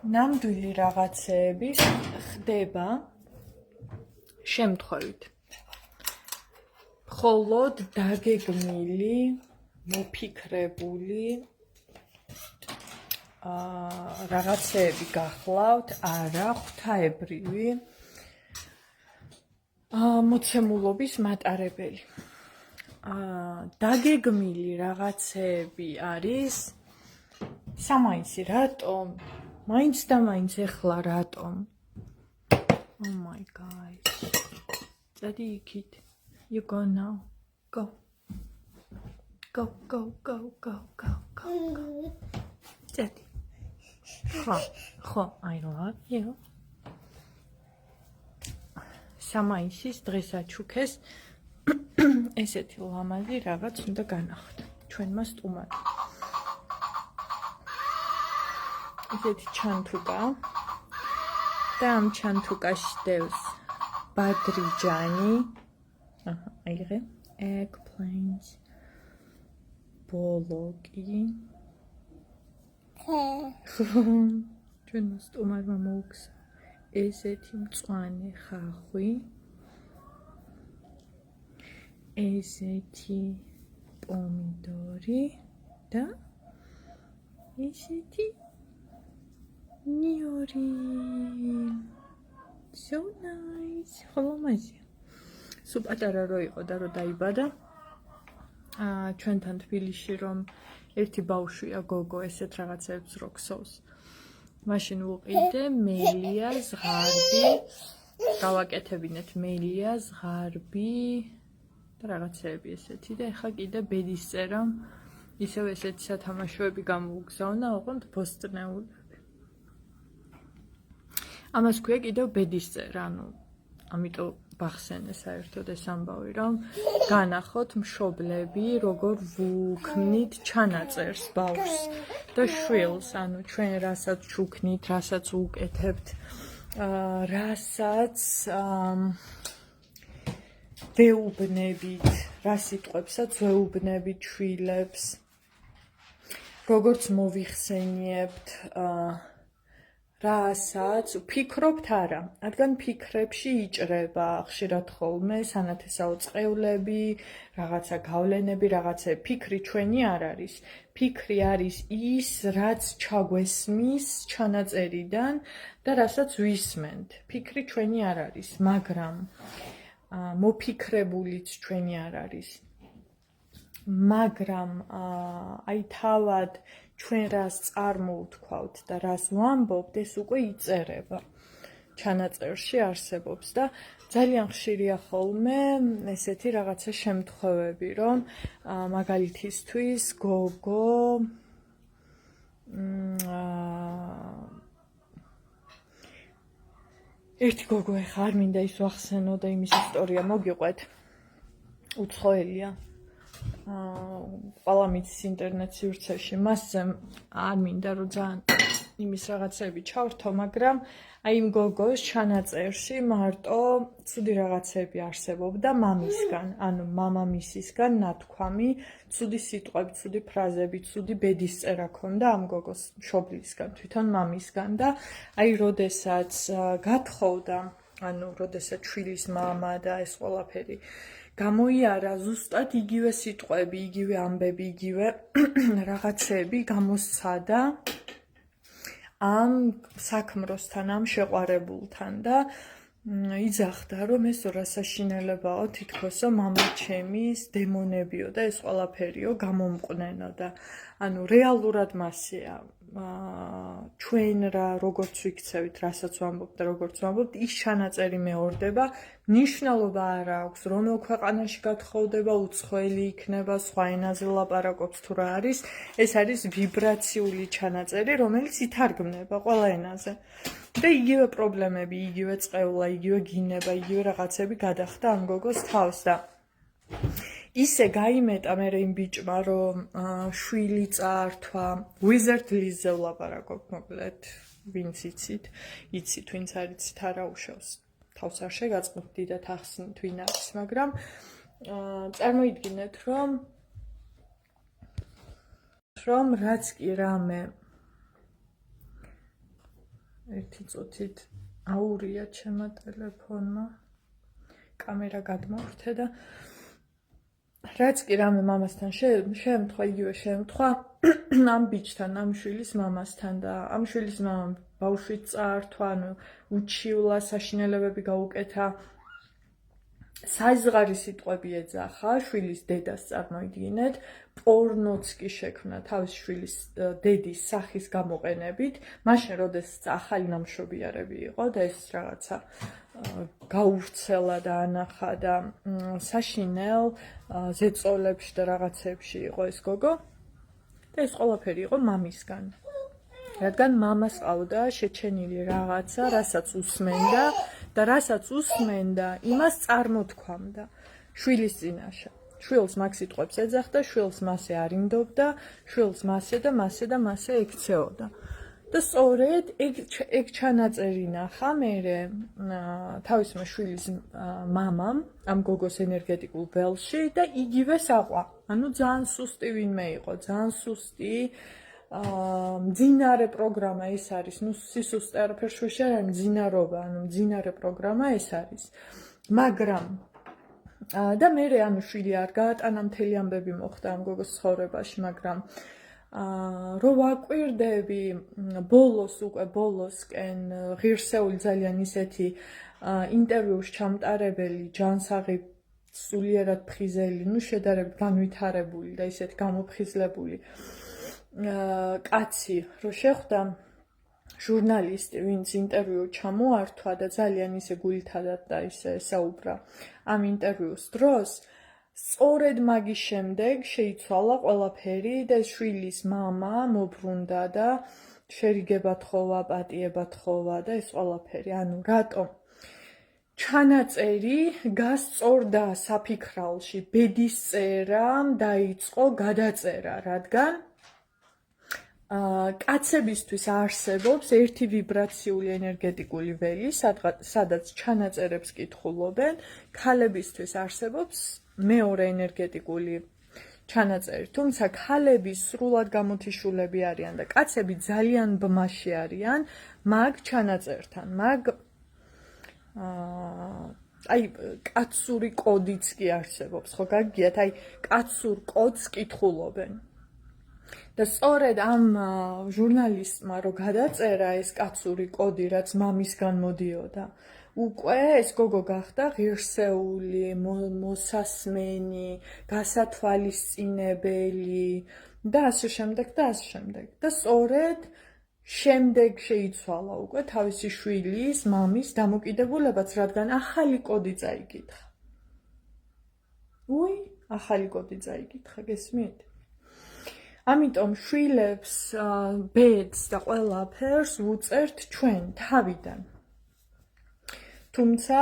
ნამდვილი რაღაცეები ხდება შემთხვევით. მხოლოდ დაგეგმილი, მოფიქრებული რაღაცეები გახლავთ, არა ღვთაებრივი მოცემულობის მატარებელი. დაგეგმილი რაღაცეები არის სამაინცი, რატომ? მაინც და მაინც ეხლა რატომ? Oh my god. წადი იქით. You go now. Go. Go, go, go, go, go, go, go. წადი. ხო, I love you. სამაინცის დღეს აჩუქეს ესეთი ლამაზი რაღაც უნდა განახოთ ჩვენმა სტუმარმა. ესეთი ჩანთუკა და ამ ჩანთუკაში დევს ბადრიჯანი, აიღე, eggplants, ბოლოკი. ჩვენმა სტუმარმა მოუგზა ესეთი მწვანე ხახვი, ესეთი პომიდორი და ესეთი ნიორი. So nice. ხოლომაზია. სულ პატარა რო იყო და რო დაიბადა, ჩვენთან თბილისში რომ ერთი ბავშვია გოგო ესეთ რაღაცებს რო ქსოვს. მაშინ ვუყიდე მელია, ზღარბი, გავაკეთებინეთ მელია, ზღარბი და რაღაცეები ესეთი და ეხლა კიდე ბედის წერამ ისევ ესეთი სათამაშოები გამოუგზავნა, ოღონდ ბოსტნეულები. ამას ქვია კიდევ ბედის წერა, ამიტომ ბახსენე საერთოდ ეს ამბავი, რომ განახოთ მშობლები, როგორ ვუქმნით ჩანაწერს ბავშვს და შვილს, ჩვენ რასაც ჩუქნით, რასაც ვუკეთებთ, რასაც ვეუბნებით, რა სიტყვებსაც ვეუბნებით შვილებს, როგორც მოვიხსენიებთ, რასაც ვფიქრობთ არა, რადგან ფიქრებში იჭრება ხშირად ხოლმე სანათესაო წყევლები, რაღაცა გავლენები, რაღაცა ფიქრი ჩვენი არ არის. ფიქრი არის ის, რაც ჩაგვესმის ჩანაწერიდან და რასაც ვისმენთ. ფიქრი ჩვენი არ არის, მაგრამ მოფიქრებულიც ჩვენი არ არის. მაგრამ აი თავად ჩვენ რას წარმოვთქვავთ და რას ვამბობთ, ეს უკვე იწერება. ჩანაწერში არსებობს და ძალიან ხშირია ხოლმე ესეთი რაღაცა შემთხვევები, რომ მაგალითისთვის გოგო ერთი გოგო ეხა არ მინდა ის ვახსენო და იმის ისტორია მოგიყვეთ. უცხოელია. ყველა მიცის ინტერნეტ სივრცეში, მასზე არ მინდა რომ ძალიან იმის რაღაცები ჩავრთო, მაგრამ აი იმ გოგოს ჩანაწერში მარტო ცუდი რაღაცები არსებობდა მამისგან, ანუ მამამისისგან ნათქვამი, ცუდი სიტყვები, ცუდი ფრაზები, ცუდი ბედის წერა ქონდა ამ გოგოს მშობლისგან, თვითონ მამისგან და აი როდესაც გათხოვდა, ანუ როდესაც შვილის მამა და ეს ყველაფერი გამოიარა ზუსტად იგივე სიტყვები, იგივე ამბები, იგივე რაღაცები გამოსცადა ამ საქმროსთან, ამ შეყვარებულთან და იძახდა, რომ ეს რასაშინელებაო, თითქოსო მამა ჩემის დემონებიო და ეს ყველაფერიო გამომყნენო და ანუ რეალურად მასეა. ჩვენ რა როგორც ვიქცევით, რასაც ვამბობთ და როგორც ვამბობთ, ის ჩანაწერი მეორდება, მნიშვნელობა არ აქვს, რომელ ქვეყანაში გათხოვდება, უცხოელი იქნება, სხვა ენაზე ლაპარაკობს თუ რა არის, ეს არის ვიბრაციული ჩანაწერი, რომელიც ითარგმნება ყველა ენაზე. და იგივე პრობლემები, იგივე წყევლა, იგივე გინება, იგივე რაღაცები გადახდა ამ გოგოს თავს და ისე გაიმეტა მე იმ ბიჭმა, რომ შვილი წაართვა, Wizard Liz-ზე ვლაპარაკობ, მოკლედ, ვინც იცით, ვინც არ იცით, არა უშავს. თავს არ შეგაწყობთ, დიდად ახსნით, ვინ არის, მაგრამ წარმოიდგინეთ, რომ რაც კი რამე ერთი წუთით აურია ჩემმა ტელეფონმა. კამერა გადმოვრთე და რაც კი რამე მამასთან შემთხვა, იგივე შემთხვა ამ ბიჭთან, ამ შვილის მამასთან და ამ შვილის მამამ ბავშვით წაართვა, ანუ უჩივლა, საშინელებები გაუკეთა. საიზღარი სიტყვები ეძახა შვილის დედას, წარმოიდგინეთ, პორნოც კი შექმნა თავის შვილის დედის სახის გამოყენებით, მაშინ როდესაც ახალი ნამშრომიარები იყო და ეს რაღაცა გაუვრცელა და ანახა და საშინელ ზეწოლებში და რაღაცებში იყო ეს გოგო და ეს ყველაფერი იყო მამისგან. რადგან მამას ყავდა შეჩენილი რაღაცა, რასაც უსმენდა და რასაც უსმენდა, იმას წარმოთქვამდა შვილის წინაშე. შვილს მაგ სიტყვებს ეძახდა, შვილს მასე არინდობდა, შვილს მასე და მასე და მასე ექცეოდა. და სწორედ ეგ ჩანაწერი ნახა მერე თავისმა შვილის მამამ ამ გოგოს ენერგეტიკულ ველში და იგივე საყვა. ანუ ძალიან სუსტი ვინმე იყო, ძალიან სუსტი მძინარე პროგრამა ეს არის, ნუ სისუსტე არაფერს შეშარ, მძინარობა, ანუ მძინარე პროგრამა ეს არის. მაგრამ და მერე ანუ შვილი არ გაატანა, მთელი ამბები მოხდა ამ გოგოს ცხოვრებაში, მაგრამ რო ვაკვირდები ბოლოს უკვე ბოლოსკენ ღირსეული ძალიან ისეთი ინტერვიუს ჩამტარებელი ჯანსაღი სულიერად ფხიზელი, ნუ შედარებით განვითარებული და ისეთ გამოფხიზლებული კაცი რო შეხვდა ჟურნალისტი, ვინც ინტერვიუ ჩამოართვა და ძალიან ისე გულითადად და ისე საუბრა ამ ინტერვიუს დროს, სწორედ მაგის შემდეგ შეიცვალა ყველაფერი და შვილის მამა მობრუნდა და შერიგება თხოვა, პატიება თხოვა და ეს ყველაფერი. ანუ რატომ? ჩანაწერი გასწორდა საფიქრალში, ბედის წერამ დაიწყო გადაწერა, რადგან კაცებისთვის არსებობს ერთი ვიბრაციული ენერგეტიკული ველი, სადაც ჩანაწერებს კითხულობენ, ქალებისთვის არსებობს მეორე ენერგეტიკული ჩანაწერი, თუმცა ქალები სრულად გამოთიშულები არიან და კაცები ძალიან ბმაში არიან მაგ ჩანაწერთან, მაგ აი კაცური კოდიც კი არსებობს, ხო გაგიგიათ, აი კაცურ კოდს კითხულობენ. და სწორედ ამ ჟურნალისტმა რო გადაწერა ეს კაცური კოდი, რაც მამისგან მოდიოდა, უკვე ეს გოგო გახდა ღირსეული, მოსასმენი, გასათვალისწინებელი და ასე შემდეგ და ასე შემდეგ. და სწორედ შემდეგ შეიცვალა უკვე თავისი შვილის, მამის დამოკიდებულებაც, რადგან ახალი კოდი წაიკითხა. ახალი კოდი წაიკითხა, გესმით? ამიტომ შვილებს, ბედს და ყველაფერს ვუწერთ ჩვენ თავიდან. თუმცა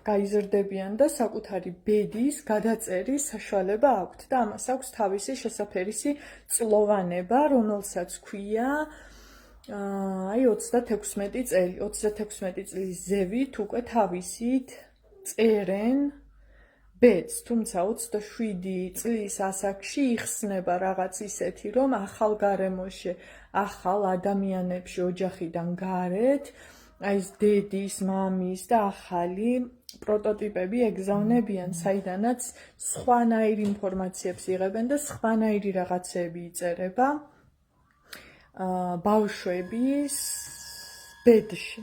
გაიზრდებიან და საკუთარი ბედის გადაწერის საშუალება აქვთ და ამას აქვს თავისი შესაფერისი წლოვანება, რომელსაც ქვია აი 36 წელი. 36 წლის ზევით უკვე თავისით წერენ ბედს, თუმცა 27 წლის ასაკში იხსნება რაღაც ისეთი, რომ ახალ გარემოში, ახალ ადამიანებში, ოჯახიდან გარეთ, აი ეს დედის, მამის და ახალი პროტოტიპები ეგზავნებიან, საიდანაც სხვანაირ ინფორმაციებს იღებენ და სხვანაირი რაღაცები იწერება ბავშვების ბედში.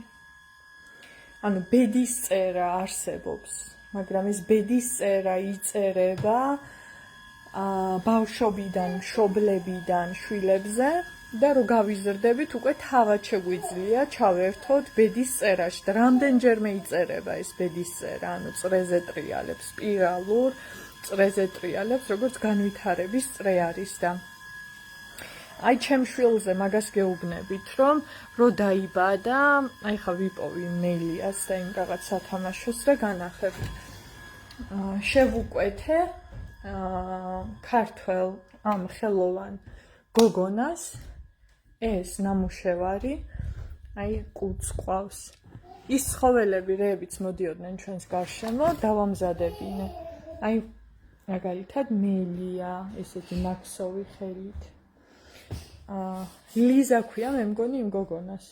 ანუ ბედის წერა არსებობს. მაგრამ ეს ბედის წერა იწერება ბავშვობიდან, მშობლებიდან შვილებზე და რო გავიზრდებით, უკვე თავად შეგვიძლია ჩავერთოთ ბედის წერაში და რამდენჯერმე იწერება ეს ბედის წერა, ანუ წრეზე ტრიალებს, სპირალურ წრეზე ტრიალებს, როგორც განვითარების წრე არის და აი ჩემ შვილზე მაგას გეუბნებით, რომ რო დაიბადა, აი ხა ვიპოვი მელიას და იმ რაღაც სათამაშოს და განახებ. შევუკვეთე ქართველ ამ ხელოვან გოგონას ეს ნამუშევარი, აი კუც ყავს. ის ცხოველები, რეებიც მოდიოდნენ ჩვენს გარშემო, დავამზადებინე. აი მაგალითად მელია, ესეთი მაქსოვი ხელით. ლიზა ქვია, მე მგონი იმ გოგონას.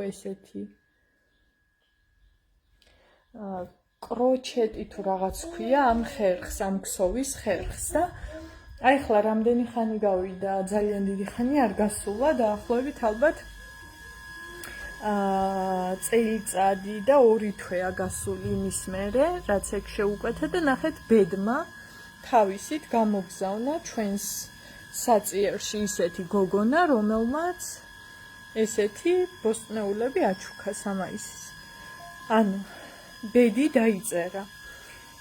ესეთი კროჩეტი თუ რაღაც ქვია ამ ხერხს, ამ ქსოვის ხერხს და აი ხლა რამდენი ხანი გავიდა, ძალიან დიდი ხანი არ გასულა დაახლოებით ალბათ წელიწადი და 2 თვეა გასული იმის მერე, რაც ეგ შეუკვეთა და ნახეთ ბედმა თავისით გამოგზავნა ჩვენს საწიერში ისეთი გოგონა, რომელმაც ესეთი ბოსტნეულები აჩუქა სამაისის. ანუ ბედი დაიწერა.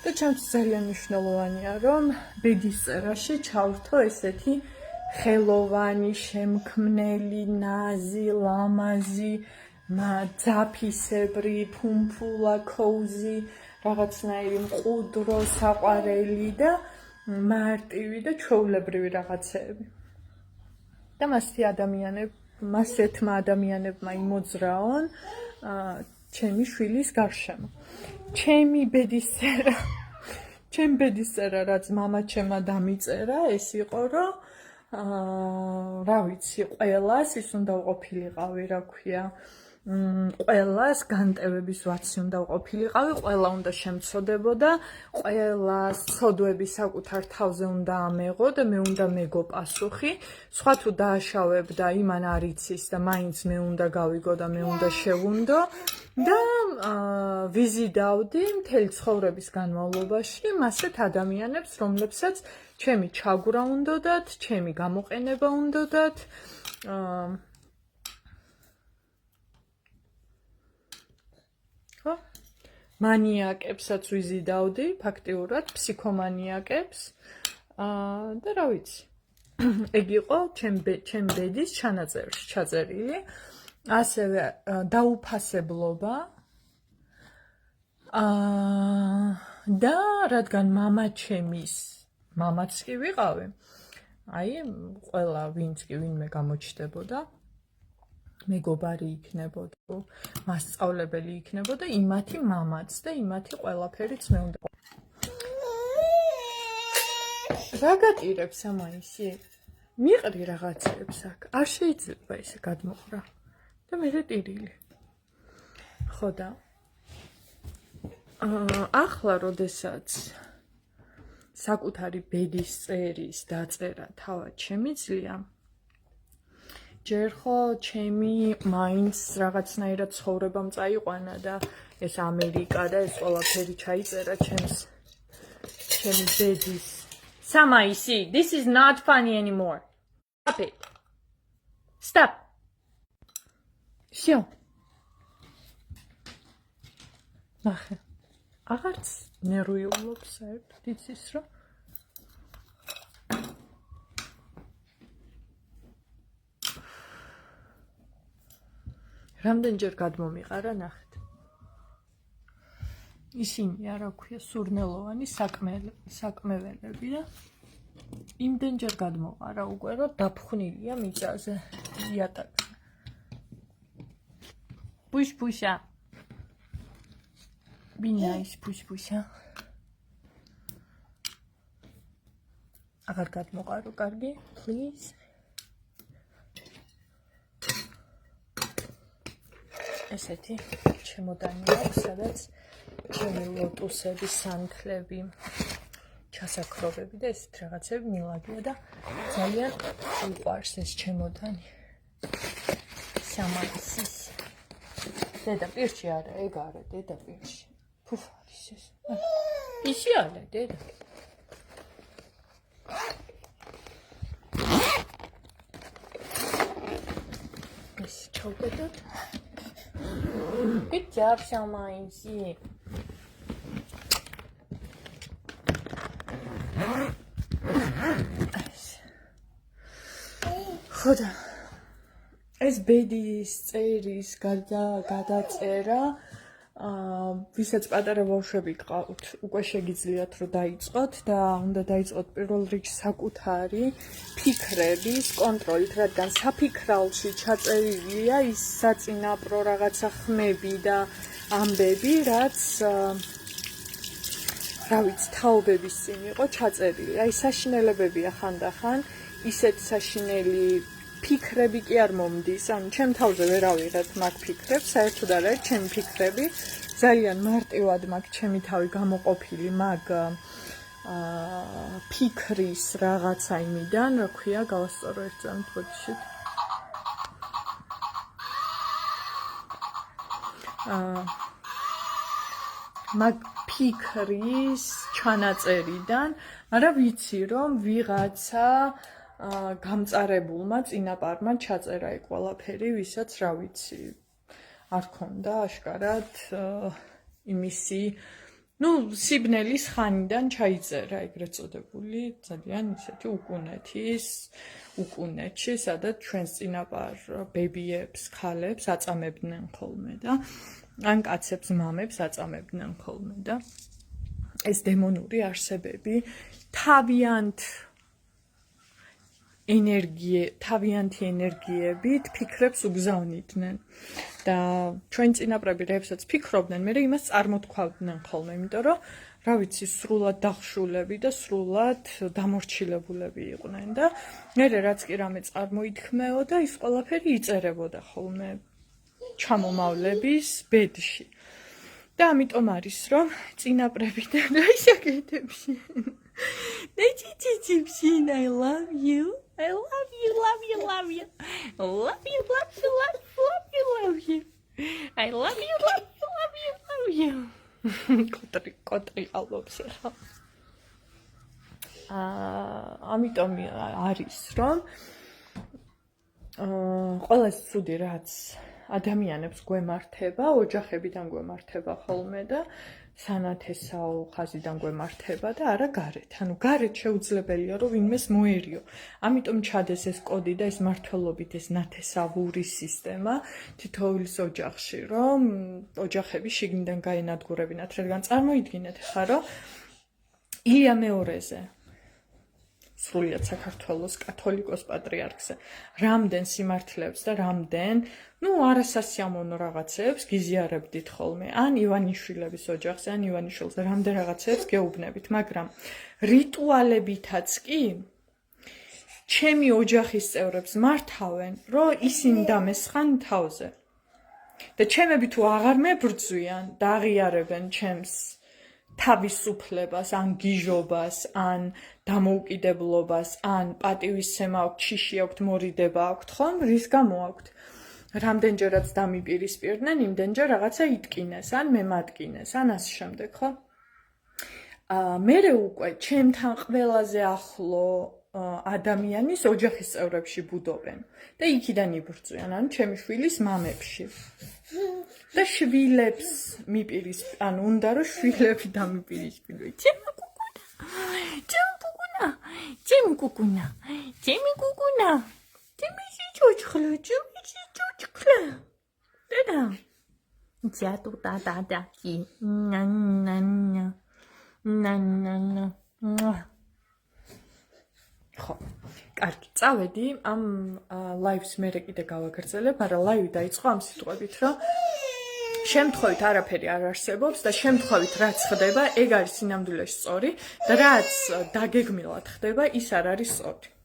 და ჩემთვის ძალიან მნიშვნელოვანია, რომ ბედის წერაში ჩავრთო ესეთი ხელოვანი, შემქმნელი, ნაზი, ლამაზი, ძაფისებრი, ფუმფულა, კოუზი, რაღაცნაირი მყუდრო, საყვარელი და მარტივი და ჩვეულებრივი რაღაცეები. და მასეთმა ადამიანებმა იმოძრაონ ჩემი შვილის გარშემო. ჩემი ბედის წერა, რაც მამაჩემმა დამიწერა, ეს იყო, რომ რა ვიცი, ყველას ის უნდა ყოფილიყავი, რა ქვია, ყველას განტევების ვაცი უნდა ყოფილიყავი, ყველა უნდა შემცოდებოდა, ყველას ცოდვები საკუთარ თავზე უნდა ამეღო და მე უნდა მეგო პასუხი, სხვა თუ დააშავებდა, იმან არ იცის და მაინც მე უნდა გავიგო და მე უნდა შევუნდო და ვიზიდავდი მთელი ცხოვრების განმავლობაში მასეთ ადამიანებს, რომლებსაც ჩემი ჩაგვრა უნდოდათ, ჩემი გამოყენება უნდოდათ, მანიაკებსაც ვიზიდავდი, ფაქტიურად ფსიქომანიაკებს და რა ვიცი. ეგ იყო ჩემ ბედის ჩანაწერში ჩაწერილი. ასევე დაუფასებლობა და რადგან მამაც კი ვიყავი, აი ყველა ვინც კი ვინმე გამოჩნდებოდა, მეგობარი იქნებოდა, მასწავლებელი იქნებოდა, იმათი მამაც და იმათი ყველაფერიც მე უნდა. რა გატირებს ამაისი? მიყრი რაღაცებს აქ. არ შეიძლება ესე გადმოყრა. და მე ტირილი. ხო და ახლა როდესაც საკუთარი ბედის წერის დაწერა თავად შემიძლია, ჯერ ხო ჩემი მაინც რაღაცნაირად ცხოვრებამ წაიყვანა და ეს ამერიკა და ეს ყველაფერი ჩაიწერა ჩემი ბედის. Samaisi, this is not funny anymore. Stop it. Stop. Всё. ნახე. აღარც ნერვიულობს საერთოდ იცის რა. რამდენჯერ გადმომიყარა ნახეთ. ისინი არა ქვია სურნელოვანი საკმეველები და იმდენჯერ გადმოყარა უკვე რომ დაფხვნილია მიწაზე იატაკზე. Push-pusha. Be nice, push-pusha. აღარ გადმოყარო, კარგი, please. ესეთი ჩემოდანი აქვს, სადაც ჩემი ლოტუსები, სანთლები, ჩასაქრობები და ესეთ რაღაცები მილაგია და ძალიან უყვარს ეს ჩემოდანი. სამაისის. დედაპირში არა, ეგ არა, დედაპირში. ფუფ არის ეს. ისი არა, დედა. ეს ჩავკეტოთ. Good job, Samaisi. ხოდა ეს ბედის წერის გადაწერა ვისაც პატარა ბავშვები გყავთ, უკვე შეგიძლიათ რომ დაიწყოთ და უნდა დაიწყოთ პირველ რიგში საკუთარი ფიქრების კონტროლით, რადგან საფიქრალში ჩაწერილია ის საწინაპრო რაღაცა ხმები და ამბები, რაც რა ვიცი, თაობების წინ იყო ჩაწერილი. აი საშინელებებია ხანდახან, ისეთ საშინელი ფიქრები კი არ მომდის, ანუ ჩემ თავზე ვერ ავიღებ მაგ ფიქრებს, საერთოდ არ არის ჩემი ფიქრები, ძალიან მარტივად მაქვს ჩემი თავი გამოყოფილი მაგ ფიქრის რაღაცა იმიდან, რა ქვია, გავასწორო ერთ წამით ბოდიშით. მაგ ფიქრის ჩანაწერიდან, არა ვიცი რომ ვიღაცა გამწარებულმა წინაპარმა ჩაწერა იქ ყველაფერი, ვისაც რა ვიცი, არ ქონდა აშკარად იმისი, სიბნელის ხანიდან ჩაიწერა ეგრეთ წოდებული, ძალიან ისეთი უკუნეთში, სადაც ჩვენს წინაპარ ბებიებს, ხალებს აწამებდნენ ხოლმე და ან კაცებს, მამებს აწამებდნენ ხოლმე და ეს დემონური არსებები თავიანთი ენერგიებით ფიქრებს უგზავნიდნენ და ჩვენ წინაპრები რებსაც ფიქრობდნენ, მე იმას წარმოთქვავდნენ ხოლმე, იმიტომ რომ რა ვიცი, სრულად დახშულები და სრულად დამორჩილებულები იყვნენ და მე რაც კი რამე წარმოითქმეოდა, ის ყველაფერი იწერებოდა ხოლმე ჩამომავლების ბედში. და ამიტომ არის რომ წინაპრებიდან რა ისაკეთებში I love you. I love you, love you, love you. Love you, love you, love you, love you, love you. I love you, love you, love you, love you. კოტრი ყალობს ახლა. ამიტომ არის რომ ყველაზე ცუდი რაც ადამიანებს გვემართება, ოჯახებიდან გვემართება ხოლმე და სანათესაო ხაზიდან გვემართება და არა გარეთ. ანუ გარეთ შეუძლებელია რომ ვინმეს მოერიო. ამიტომ ჩადეს ეს კოდი და ეს მართლობით ეს ნათესავური სისტემა თითოეულის ოჯახში, რომ ოჯახები შიგნიდან გაენადგურებინათ, რადგან წარმოიდგინეთ ხა რომ ილია მეორეზე სრულიად საქართველოს კათოლიკოს პატრიარქზე რამდენ სიმართლეებს და რამდენ არასასიამოვნო რაღაცებს გიზიარებდით ხოლმე, ან ივანიშვილების ოჯახზე, ან ივანიშვილზე რამდენ რაღაცებს გეუბნებით, მაგრამ რიტუალებითაც კი ჩემი ოჯახის წევრებს მართავენ, რომ ისინი დამესხან თავზე. და ჩემები თუ აღარ მებრძვიან და აღიარებენ ჩემს თავისუფლებას, ან გიჟობას, ან დამოუკიდებლობას, ან პატივისცემა აქვს, შიში აქვს, მორიდება აქვს, ხომ? რის გამო აქვს? რამდენჯერაც დამიპირისპირდნენ, იმდენჯერ რაღაცა იტკინეს, ან მემატკინეს, ან ასე შემდეგ, ხო? მერე უკვე ჩემთან ყველაზე ახლო ადამიანის ოჯახის წევრებში ბუდობენ და იქიდან იბრძვიან, ანუ ჩემი შვილის მამებში. და შვილებს უნდა რომ შვილები დამიპირისპირდნენ. ჩემი კუკუნა. Деда. Я тут да. На. ხო, კარგი, წავედი, ამ ლაივს მერე კიდე გავაგრძელებ, მაგრამ ლაივი დაიწყო ამ სიტყვებით, რომ შემთხვევით არაფერი არ არსებობს და შემთხვევით რაც ხდება, ეგ არის სინამდვილეში სწორი და რაც დაგეგმილად ხდება, ის არ არის სწორი.